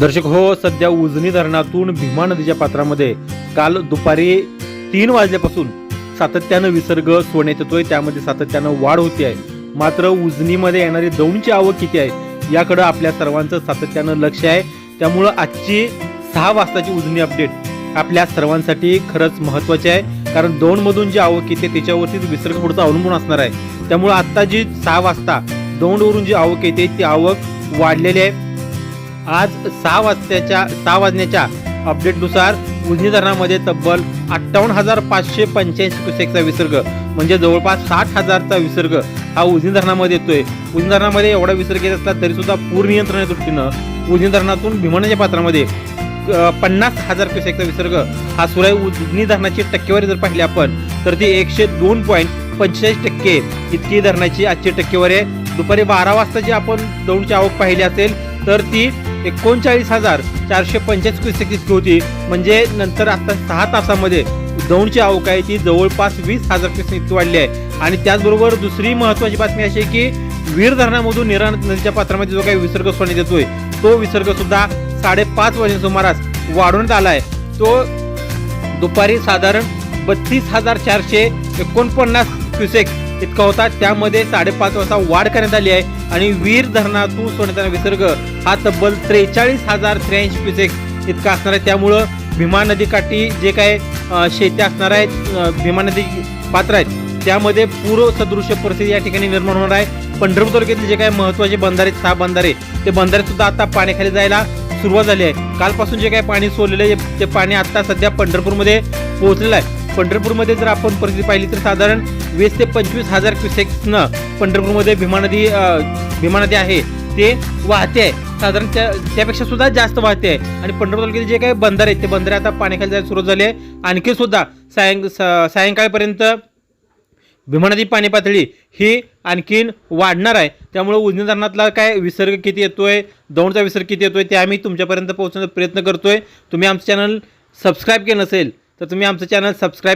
दर्शक हो, सध्या उजनी धरणातून भीमा नदीच्या पात्रामध्ये काल दुपारी 3 वाजल्यापासून सातत्यानं विसर्ग सोडण्यात येतोय। त्यामध्ये सातत्यानं वाढ होती आहे। मात्र उजनीमध्ये येणारी दौंडची आवक किती आहे याकडे आपल्या सर्वांचं सातत्यानं लक्ष आहे। त्यामुळे आजची 6 वाजताची उजनी अपडेट आपल्या सर्वांसाठी खरंच महत्त्वाची आहे, कारण दौंडमधून जी आवक येते त्याच्यावरतीच विसर्ग पुढचा अवलंबून असणार आहे। त्यामुळे आता जी 6 वाजता दौंडवरून जी आवक येते ती आवक वाढलेली आहे। आज 6 वाजण्याच्या अपडेटनुसार उजनी धरणामध्ये तब्बल 58,585 क्युसेकचा विसर्ग म्हणजे जवळपास 60,000चा विसर्ग हा उजनी धरणामध्ये येतोय। उजनी धरणामध्ये एवढा विसर्ग येत असला तरी सुद्धा पूर नियंत्रणाच्या दृष्टीनं उजनी धरणातून भीमा नदीच्या पात्रामध्ये 50,000 क्युसेकचा विसर्ग हा सुरू आहे। उजनी धरणाची टक्केवारी जर पाहिली आपण तर ती 102.45% इतकी धरणाची आजची टक्केवारी आहे। दुपारी 12 वाजता जी आपण दौंडची आवक पाहिली असेल तर ती 39,445 क्युसेक इतकी होती। म्हणजे नंतर आता 6 तासामध्ये दौंडची आवक आहे ती जवळपास 20,000 क्युसेक इतकी वाढली आहे। आणि त्याचबरोबर दुसरी महत्त्वाची बातमी अशी आहे की वीर धरणामधून नीरा नदीच्या पात्रामध्ये जो काही विसर्ग सोडण्यात येतोय तो विसर्ग सुद्धा 5:30 वाजता सुमारास वाढवण्यात आला आहे। तो दुपारी साधारण 32,449 क्युसेक इतका होता। त्यामध्ये 5:30 वाजता वाढ करण्यात आली आहे आणि वीर धरणातून सोडण्यात विसर्ग हा तब्बल 43,083 क्युसेक इतका असणार आहे। त्यामुळं भीमा नदीकाठी जे काय शेती असणार आहेत, भीमा नदी पात्र आहेत त्यामध्ये पूर सदृश्य परिस्थिती या ठिकाणी निर्माण होणार आहे। पंढरपूर तालुक्यातील जे काही महत्त्वाचे बंधारे 6 बंधारे ते बंधारे सुद्धा आता पाण्याखाली जायला सुरुवात झाली आहे। कालपासून जे काही पाणी सोडलेलं आहे ते पाणी आता सध्या पंढरपूरमध्ये पोहोचलेलं आहे। पंढरपूरमध्ये जर आपण परिस्थिती पाहिली तर साधारण 20,000 ते 25,000 क्युसेक्सनं पंढरपूरमध्ये भीमा नदी आहे ते वाहते आहे। साधारण त्यापेक्षा सुद्धा जास्त वाहते आहे। आणि पंढरपूर तालुक्यातील जे काही बंधारे आहेत ते बंधारे आता पाण्याखाली जायला सुरुवात झाली आहे। आणखी सुद्धा सायंकाळपर्यंत भीमा नदी पाणी पातळी ही आणखीन वाढणार आहे। त्यामुळे उजनी धरणातला काय विसर्ग किती येतोय, दौंडचा विसर्ग किती येतोय ते आम्ही तुमच्यापर्यंत पोहोचवण्याचा प्रयत्न करतोय। तुम्ही आमचं चॅनल सबस्क्राईब केलं नसेल तर तुम्ही आमचं चॅनल सबस्क्राईब